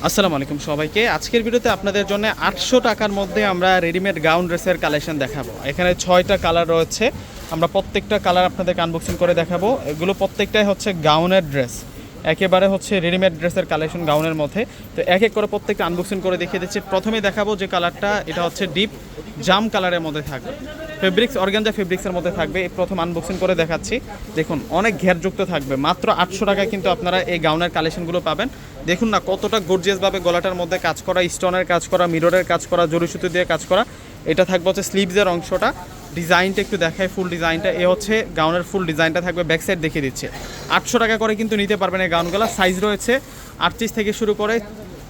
আসসালামু আলাইকুম সবাইকে। আজকের ভিডিওতে আপনাদের জন্য 800 টাকার মধ্যে আমরা রেডিমেড গাউন ড্রেসের কালেকশন দেখাবো। এখানে 6টা কালার রয়েছে, আমরা প্রত্যেকটা কালার আপনাদেরকে আনবক্সিং করে দেখাবো। এগুলো প্রত্যেকটাই হচ্ছে গাউনের ড্রেস, একেবারে হচ্ছে রেডিমেড ড্রেসের কালেকশন গাউনের মধ্যে। তো এক এক করে প্রত্যেকটা আনবক্সিং করে দেখিয়ে দিচ্ছি। প্রথমেই দেখাবো যে কালারটা, এটা হচ্ছে ডিপ জাম কালারের মধ্যে থাকবে, ফেব্রিক্স অর্গানজা ফেব্রিক্সের মধ্যে থাকবে। এই প্রথম আনবক্সিং করে দেখাচ্ছি। দেখুন অনেক ঘেরযুক্ত থাকবে, মাত্র 800 টাকায় কিন্তু আপনারা এই গাউনের কালেকশনগুলো পাবেন। দেখুন না কতটা গর্জিয়াসভাবে গলাটার মধ্যে কাজ করা, স্টোনের কাজ করা, মিররের কাজ করা, জরি সুতো দিয়ে কাজ করা। এটা থাকবে হচ্ছে স্লিভসের অংশটা, ডিজাইনটা একটু দেখায় ফুল ডিজাইনটা। এ হচ্ছে গাউনের ফুল ডিজাইনটা থাকবে, ব্যাক সাইড দেখিয়ে দিচ্ছে। 800 টাকা করে কিন্তু নিতে পারবেন এই গাউনগুলো। সাইজ রয়েছে 38 থেকে শুরু করে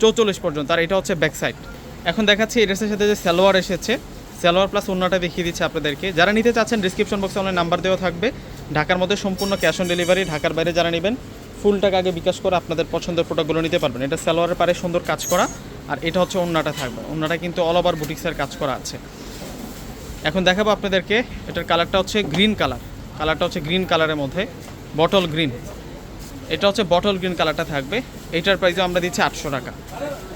44 পর্যন্ত, আর এটা হচ্ছে ব্যাক সাইড। এখন দেখাচ্ছি এই ড্রেসের সাথে যে সালোয়ার এসেছে, সালোয়ার প্লাস ওড়নাটা দেখিয়ে দিচ্ছে আপনাদেরকে। যারা নিতে চাচ্ছেন ডিসক্রিপশন বক্সে অনলাইন নাম্বার দেওয়া থাকবে। ঢাকার মধ্যে সম্পূর্ণ ক্যাশ অন ডেলিভারি, ঢাকার বাইরে যারা নেবেন ফুল টাকা আগে বিকাশ করে আপনাদের পছন্দের প্রোডাক্টগুলো নিতে পারবেন। এটা সালোয়ারের পারে সুন্দর কাজ করা, আর এটা হচ্ছে ওড়নাটা থাকবে। ওড়নাটা কিন্তু অল ওভার বুটিক্সের কাজ করা আছে। এখন দেখাবো আপনাদেরকে, এটার কালারটা হচ্ছে গ্রিন কালার। কালারটা হচ্ছে গ্রিন কালারের মধ্যে বটল গ্রিন। এটা হচ্ছে বটল গ্রিন কালারটা থাকবে। এইটার প্রাইসও আমরা দিচ্ছি 800 টাকা।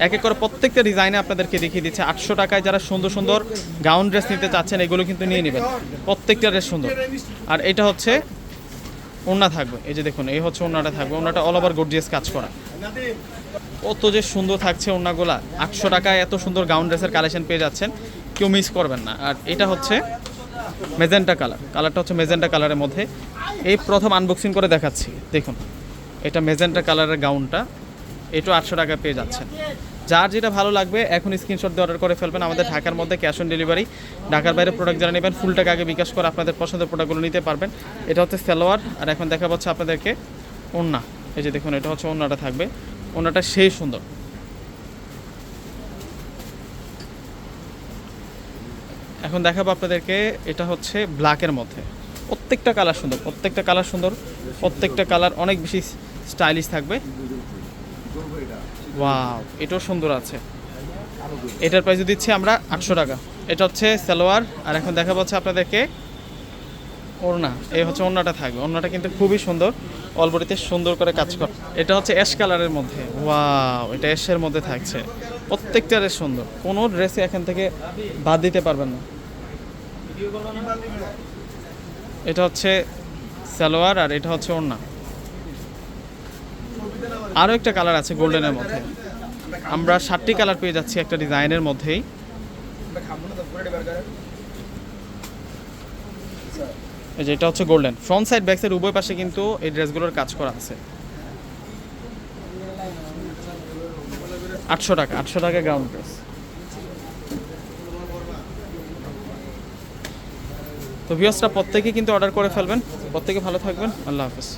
এক এক করে প্রত্যেকটা ডিজাইনে আপনাদেরকে দেখিয়ে দিচ্ছে 800 টাকায়। যারা সুন্দর সুন্দর গাউন ড্রেস নিতে চাচ্ছেন এগুলো কিন্তু নিয়ে নেবেন, প্রত্যেকটা ড্রেস সুন্দর। আর এটা হচ্ছে ওড়না থাকবে, এই যে দেখুন এই হচ্ছে ওড়নাটা থাকবে। ওড়নাটা অল ওভার গর্জিয়াস কাজ করা, কত যে সুন্দর থাকছে ওড়নাগুলা। 800 টাকায় এত সুন্দর গাউন ড্রেসের কালেকশন পেয়ে যাচ্ছেন, কেউ মিস করবেন না। আর এটা হচ্ছে মেজেন্টা কালার, কালারটা হচ্ছে মেজেন্টা কালারের মধ্যে। এই প্রথম আনবক্সিং করে দেখাচ্ছি। দেখুন এটা মেজেন্টা কালারের গাউনটা, এটাও 800 টাকা পেয়ে যাচ্ছেন। যার যেটা ভালো লাগবে এখন স্ক্রিনশট দিয়ে অর্ডার করে ফেলবেন। আমাদের ঢাকার মধ্যে ক্যাশ অন ডেলিভারি, ঢাকার বাইরে প্রোডাক্ট যারা নেবেন ফুল টাকা আগে বিকাশ করে আপনাদের পছন্দের প্রোডাক্টগুলো নিতে পারবেন। এটা হচ্ছে সালোয়ার, আর এখন দেখা পাচ্ছে আপনাদেরকে ওড়না। এই যে দেখুন এটা হচ্ছে ওড়নাটা থাকবে, ওড়নাটা সেই সুন্দর। এখন দেখাবো আপনাদেরকে, এটা হচ্ছে ব্ল্যাকের মধ্যে। প্রত্যেকটা কালার সুন্দর, প্রত্যেকটা কালার সুন্দর, প্রত্যেকটা কালার অনেক বেশি স্টাইলিশ থাকবে। ওয়াও, এটাও সুন্দর আছে। এটার প্রাইস দিচ্ছি আমরা 800 টাকা। এটা হচ্ছে সালোয়ার, আর এখন দেখা পাচ্ছে আপনাদেরকে ওড়না। এই হচ্ছে ওড়নাটা থাকবে, ওড়নাটা কিন্তু খুবই সুন্দর, অলবডিতে সুন্দর করে কাজ করে। এটা হচ্ছে অ্যাশ কালারের মধ্যে। ওয়াও, এটা অ্যাশের মধ্যে থাকছে। প্রত্যেকটা ড্রেস সুন্দর, কোনো ড্রেসে এখান থেকে বাদ দিতে পারবেন না। এটা হচ্ছে সালোয়ার, আর এটা হচ্ছে ওড়না। আরও একটা কালার আছে গোল্ডেনের মধ্যে, আমরা 7টি কালার পেয়ে যাচ্ছি একটা ডিজাইনের মধ্যেই। এই যে এটা হচ্ছে golden, front side back side উভয় পাশে কিন্তু এই ড্রেসগুলোর কাজ করা আছে। 800 টাকা, 800 টাকা গাউন ড্রেস। তো ভিউয়ার্সরা প্রত্যেকে কিন্তু অর্ডার করে ফেলবেন। প্রত্যেকে ভালো থাকবেন, আল্লাহ হাফেজ।